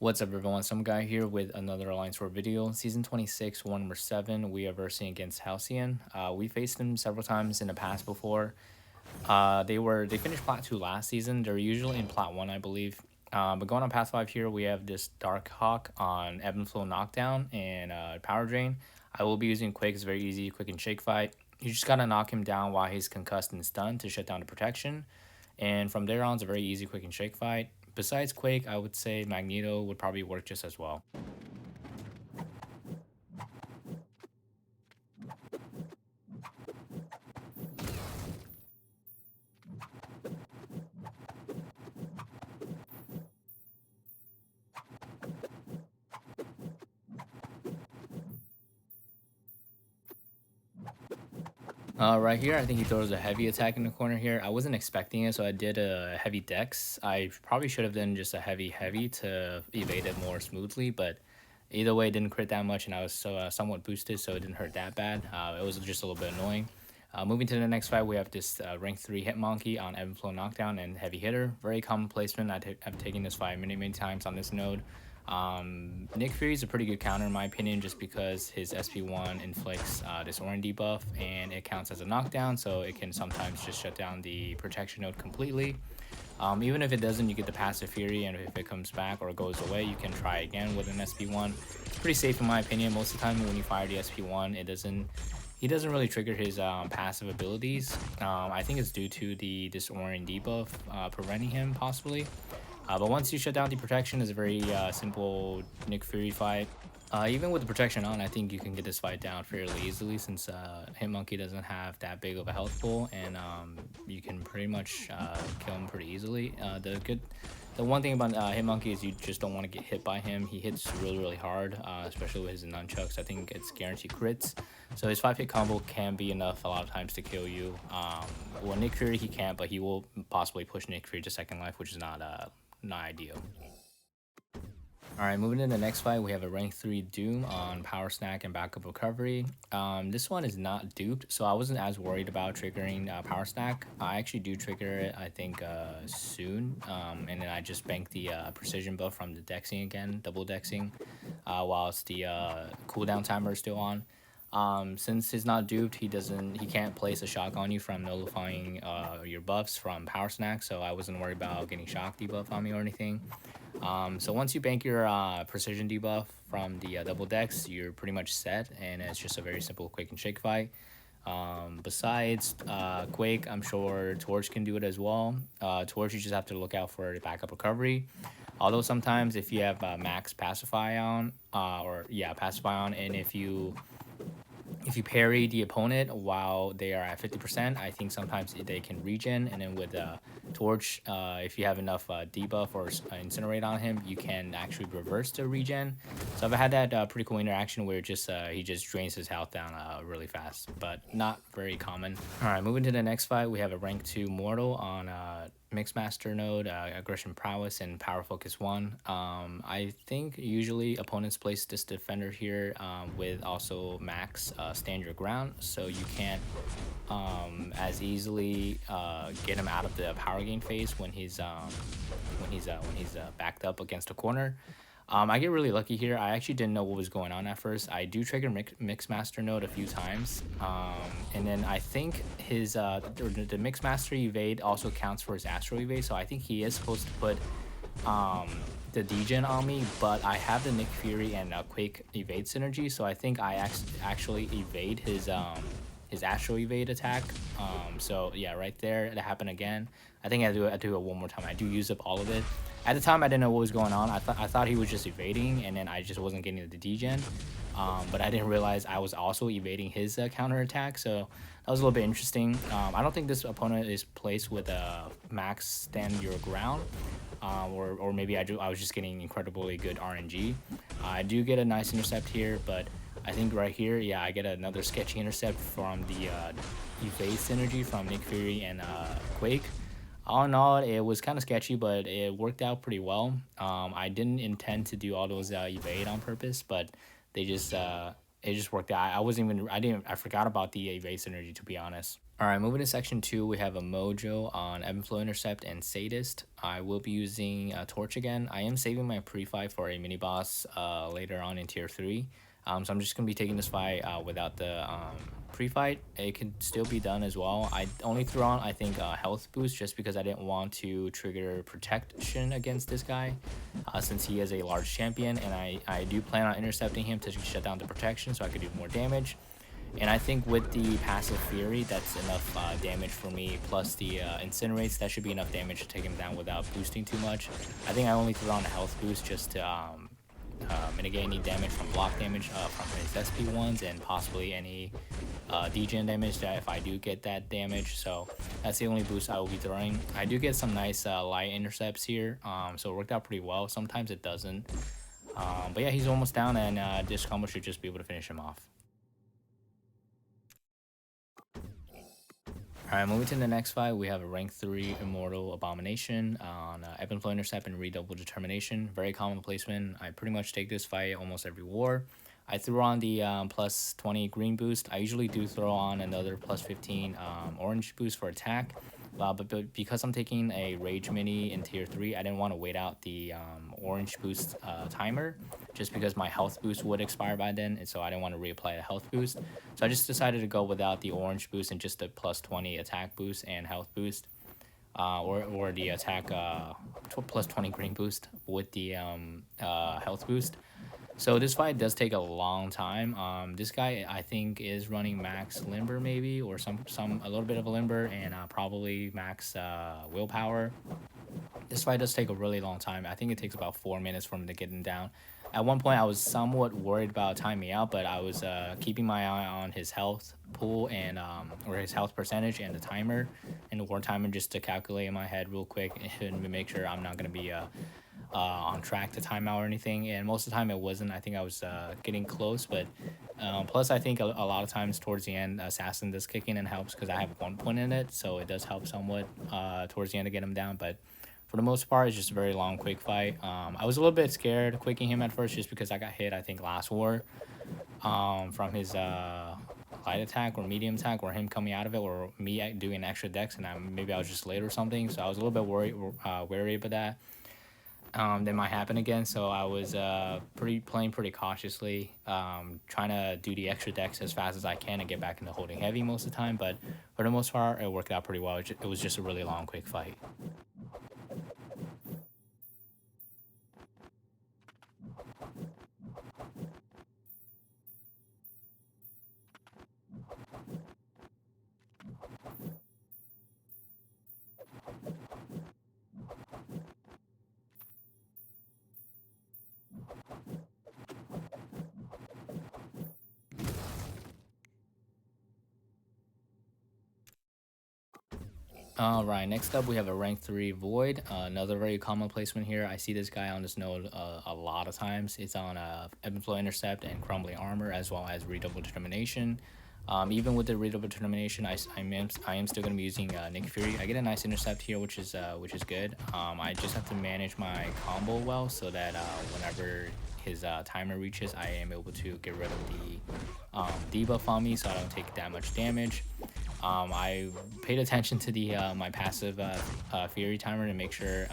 What's up, everyone? Some guy here with another Alliance War video. Season 26, War number 7. We are versing against Halcyon. We faced them several times in the past before. They finished Plat 2 last season. They're usually in Plat 1, I believe. But going on Path 5 here, we have this Dark Hawk on Ebb and Flow Knockdown and Power Drain. I will be using Quake. It's very easy, quick and shake fight. You just gotta knock him down while he's concussed and stunned to shut down the protection. And from there on, it's a very easy, quick and shake fight. Besides Quake, I would say Magneto would probably work just as well. Right here, I think he throws a heavy attack in the corner here. I wasn't expecting it, so I did a heavy dex. I probably should have done just a heavy to evade it more smoothly, but either way, it didn't crit that much, and I was somewhat boosted, so it didn't hurt that bad. It was just a little bit annoying. Moving to the next fight, we have this rank 3 Hitmonkey on Ebb and Flow Knockdown and Heavy Hitter. Very common placement. I've taken this fight many times on this node. Nick Fury is a pretty good counter in my opinion, just because his SP1 inflicts this orange debuff and it counts as a knockdown, so it can sometimes just shut down the protection node completely. Even if it doesn't, you get the passive Fury, and if it comes back or goes away, you can try again with an SP1. It's pretty safe in my opinion. Most of the time when you fire the SP1, he doesn't really trigger his passive abilities. I think it's due to this orange debuff preventing him possibly. But once you shut down the protection, it's a very simple Nick Fury fight. Even with the protection on, I think you can get this fight down fairly easily, since Hitmonkey doesn't have that big of a health pool, and you can pretty much kill him pretty easily. The one thing about Hitmonkey is you just don't want to get hit by him. He hits really hard, especially with his nunchucks. I think it's guaranteed crits. So his 5-hit combo can be enough a lot of times to kill you. Well, Nick Fury, he can't, but he will possibly push Nick Fury to second life, which is not ideal. Alright, moving to the next fight, we have a rank 3 Doom on Power Snack and Backup Recovery. This one is not duped, so I wasn't as worried about triggering Power Snack. I actually do trigger it, I think, soon. And then I just bank the precision buff from the dexing again, double dexing, whilst the cooldown timer is still on. Since he's not duped, he can't place a shock on you from nullifying your buffs from Power Snack, so I wasn't worried about getting shock debuff on me or anything. So once you bank your precision debuff from the double dex, you're pretty much set, and it's just a very simple quick and shake fight. Besides Quake, I'm sure Torch can do it as well. Torch, you just have to look out for the backup recovery. Although sometimes if you have max pacify on, and if you parry the opponent while they are at 50%, I think sometimes they can regen, and then with Torch, if you have enough debuff or incinerate on him, you can actually reverse the regen. So I've had that pretty cool interaction where he just drains his health down really fast, but not very common. Alright, moving to the next fight, we have a rank 2 Mortal on Mixmaster node, Aggression Prowess, and Power Focus 1. I think usually opponents place this defender here with also max stand your ground, so you can't as easily get him out of the power gain phase when he's backed up against a corner. I get really lucky here. I actually didn't know what was going on at first. I do trigger Mixmaster node a few times, and then I think his the Mixmaster evade also counts for his Astral evade, so I think he is supposed to put the degen on me, but I have the Nick Fury and Quake evade synergy, so I think I actually evade his Astral evade attack. So yeah, right there, it happened again. I think I do it one more time. I do use up all of it. At the time, I didn't know what was going on. I thought he was just evading, and then I just wasn't getting the degen. But I didn't realize I was also evading his counter attack. So that was a little bit interesting. I don't think this opponent is placed with a max stand your ground, or maybe I was just getting incredibly good RNG. I do get a nice intercept here, but I think right here, yeah, I get another sketchy intercept from the evade synergy from Nick Fury and Quake. All in all, it was kind of sketchy, but it worked out pretty well. I didn't intend to do all those evade on purpose, but it just worked out. I forgot about the evade synergy, to be honest. All right, moving to section 2, we have a Mojo on Ebb and Flow Intercept and Sadist. I will be using Torch again. I am saving my pre-fight for a mini boss later on in tier 3. So I'm just going to be taking this fight without the pre-fight. It can still be done as well. I only threw on, I think, health boost just because I didn't want to trigger protection against this guy since he is a large champion. And I do plan on intercepting him to shut down the protection so I could do more damage. And I think with the passive Fury, that's enough damage for me. Plus the Incinerates, that should be enough damage to take him down without boosting too much. I think I only threw on a health boost just to mitigate any damage from block damage from his SP1s and possibly any degen damage that if I do get that damage. So that's the only boost I will be throwing. I do get some nice light intercepts here, so it worked out pretty well. Sometimes it doesn't. But yeah, he's almost down, and this combo should just be able to finish him off. Alright, moving to the next fight, we have a rank 3 Immortal Abomination on Ebb and Flow Intercept and Redouble Determination. Very common placement. I pretty much take this fight almost every war. I threw on the plus 20 green boost. I usually do throw on another plus 15 orange boost for attack. But because I'm taking a Rage Mini in tier 3, I didn't want to wait out the orange boost timer just because my health boost would expire by then, and so I didn't want to reapply the health boost. So I just decided to go without the orange boost and just the plus 20 attack boost and health boost, or the attack plus 20 green boost with the health boost. So this fight does take a long time. This guy I think is running max limber maybe, or a little bit of a limber, and probably max willpower. This fight does take a really long time. I think it takes about 4 minutes for him to get him down. At one point I was somewhat worried about timing out, but I was keeping my eye on his health pool and or his health percentage and the timer and the war timer just to calculate in my head real quick and make sure I'm not going to be on track to timeout or anything. And most of the time it wasn't. I think I was getting close, but plus I think a lot of times towards the end assassin does kick in and helps because I have 1 point in it, so it does help somewhat towards the end to get him down. But for the most part, it's just a very long quick fight. I was a little bit scared quicking him at first just because I got hit, I think, last war from his light attack or medium attack, or him coming out of it, or me doing extra dex, and maybe I was just late or something. So I was a little bit wary about that. That might happen again, so I was playing pretty cautiously, trying to do the extra decks as fast as I can and get back into holding heavy most of the time. But for the most part, it worked out pretty well. It was just a really long, quick fight. All right, next up we have a rank 3 Void, another very common placement here. I see this guy on this node a lot of times. It's on Ebb and Flow Intercept and Crumbling Armor, as well as Redouble Determination. Even with the Redouble Determination, I am still going to be using Nick Fury. I get a nice intercept here, which is good. I just have to manage my combo well so that whenever his timer reaches, I am able to get rid of the debuff on me so I don't take that much damage. I paid attention to the my passive Fury timer to make sure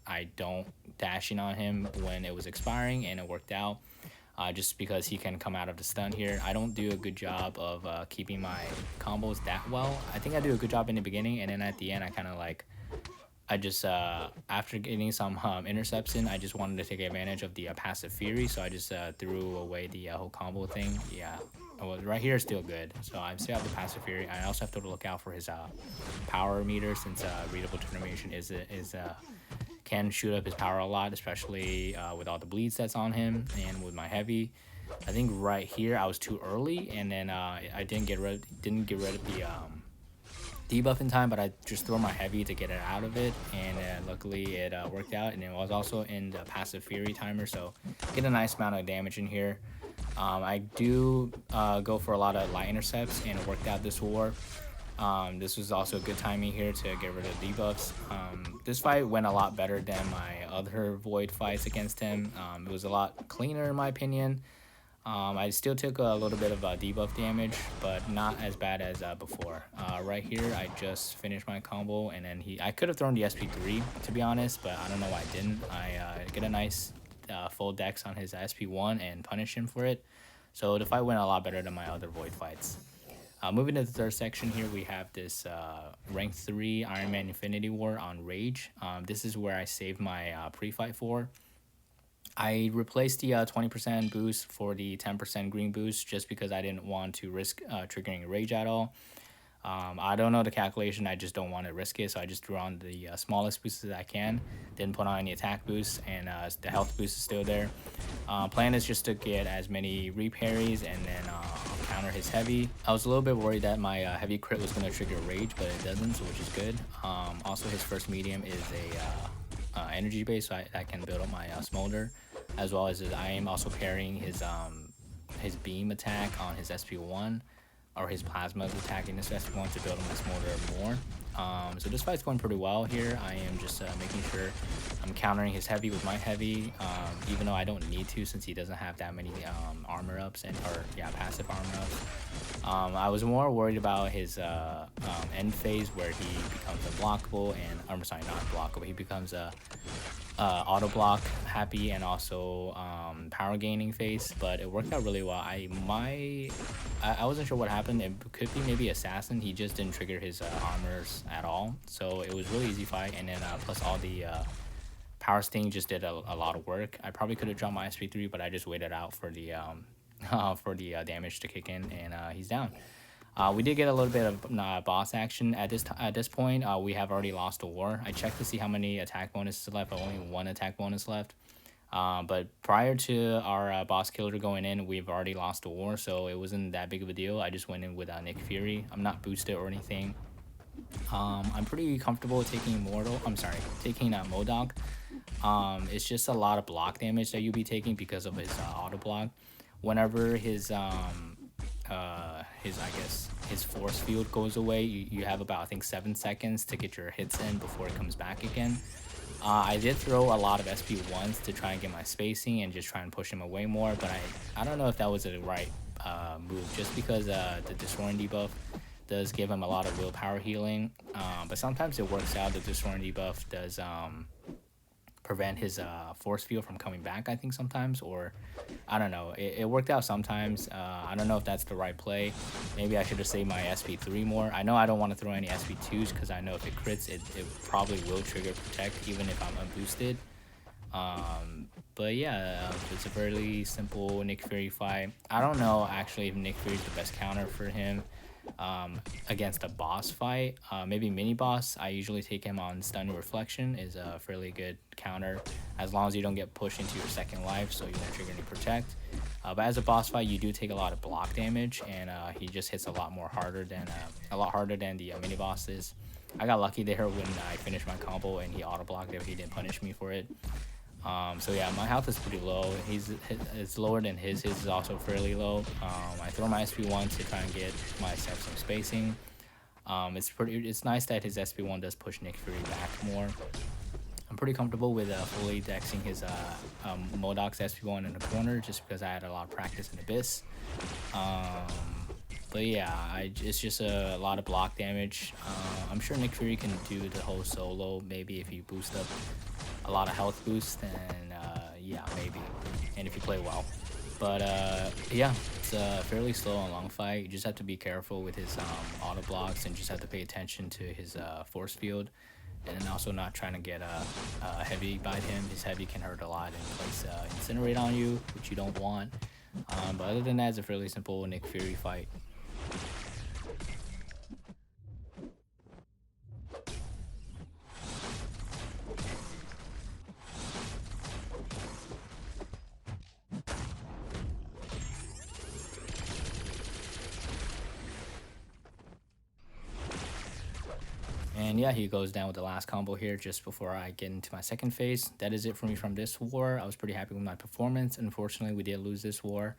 I don't dash in on him when it was expiring, and it worked out. Just because he can come out of the stun here. I don't do a good job of keeping my combos that well. I think I do a good job in the beginning, and then at the end I kind of like, I just after getting some intercepts in, I just wanted to take advantage of the passive Fury, so I just threw away the whole combo thing. Yeah, well, right here is still good, so I still have the passive Fury. I also have to look out for his power meter, since Readable Determination can shoot up his power a lot, especially with all the bleeds that's on him and with my heavy. I think right here I was too early, and then I didn't get rid of the debuff in time, but I just threw my heavy to get it out of it, and luckily it worked out. And it was also in the passive Fury timer, so get a nice amount of damage in here. I do go for a lot of light intercepts, and it worked out this war. This was also good timing here to get rid of debuffs. This fight went a lot better than my other Void fights against him. It was a lot cleaner in my opinion. I still took a little bit of debuff damage, but not as bad as before. Right here, I just finished my combo, and then I could have thrown the SP3 to be honest, but I don't know why I didn't. I get a nice full dex on his SP1 and punish him for it. So the fight went a lot better than my other Void fights. Moving to the third section here, we have this rank 3 Iron Man Infinity War on Rage. This is where I saved my pre-fight for. I replaced the 20% boost for the 10% green boost just because I didn't want to risk triggering Rage at all. I don't know the calculation. I just don't want to risk it, so I just threw on the smallest boosts that I can. Didn't put on any attack boosts, and the health boost is still there. Plan is just to get as many reparries, and then I'll counter his heavy. I was a little bit worried that my heavy crit was going to trigger Rage, but it doesn't, so which is good. Also, his first medium is a energy base, so I can build up my smolder, as well as I am also parrying his beam attack on his SP1, or his plasma attacking this SP1 to build up my smolder more. So this fight's going pretty well here. I am just making sure I'm countering his heavy with my heavy, even though I don't need to since he doesn't have that many armor ups passive armor ups. I was more worried about his end phase where he becomes unblockable and I'm sorry, not blockable. He becomes a auto block happy and also power gaining phase, but it worked out really well. I wasn't sure what happened. It could be maybe assassin. He just didn't trigger his armors at all, so it was really easy fight. And then plus all the power sting just did a lot of work. I probably could have dropped my SP3, but I just waited out for the damage to kick in, and he's down. We did get a little bit of boss action at this point. We have already lost a war. I checked to see how many attack bonuses left. Only one attack bonus left. But prior to our boss killer going in, we've already lost a war, so it wasn't that big of a deal. I just went in with Nick Fury. I'm not boosted or anything. I'm pretty comfortable taking Immortal. I'm sorry, taking M.O.D.O.K. It's just a lot of block damage that you'll be taking because of his auto block. Whenever his his force field goes away, you have about, I think, 7 seconds to get your hits in before it comes back again. I did throw a lot of SP1s to try and get my spacing and just try and push him away more, but I don't know if that was the right move, just because the Destroying debuff does give him a lot of willpower healing, but sometimes it works out. The Destroying debuff does prevent his force field from coming back, I think, sometimes, or I don't know, it worked out sometimes. I don't know if that's the right play. Maybe I should have saved my SP3 more. I know I don't want to throw any SP2s because I know if it crits, it probably will trigger protect even if I'm unboosted. But yeah, it's a fairly simple Nick Fury fight. I don't know actually if Nick Fury is the best counter for him against a boss fight. Maybe mini boss, I usually take him on stun reflection, is a fairly good counter as long as you don't get pushed into your second life, so you won't trigger any protect. But as a boss fight, you do take a lot of block damage, and he just hits a lot harder than the mini bosses. I got lucky there when I finished my combo and he auto blocked it. He didn't punish me for it. So yeah, my health is pretty low. It's lower than his. His is also fairly low. I throw my SP1 to try and get myself some spacing. It's nice that his SP1 does push Nick Fury back more. I'm pretty comfortable with fully dexing his M.O.D.O.K's SP1 in the corner just because I had a lot of practice in Abyss. But yeah, it's just a lot of block damage. I'm sure Nick Fury can do the whole solo, maybe if you boost up a lot of health boost, then yeah, maybe, and if you play well. But yeah, it's a fairly slow and long fight. You just have to be careful with his auto blocks and just have to pay attention to his force field, and then also not trying to get a heavy bite him. His heavy can hurt a lot and place incinerate on you, which you don't want. But other than that, it's a fairly simple Nick Fury fight. And yeah, he goes down with the last combo here just before I get into my second phase. That is it for me from this war. I was pretty happy with my performance. Unfortunately, we did lose this war.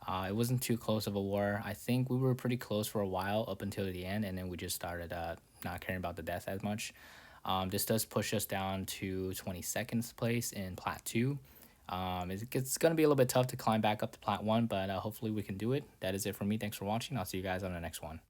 It wasn't too close of a war. I think we were pretty close for a while up until the end, and then we just started not caring about the death as much. This does push us down to 22nd place in Plat 2. It's going to be a little bit tough to climb back up to plat 1, but hopefully we can do it. That is it for me. Thanks for watching. I'll see you guys on the next one.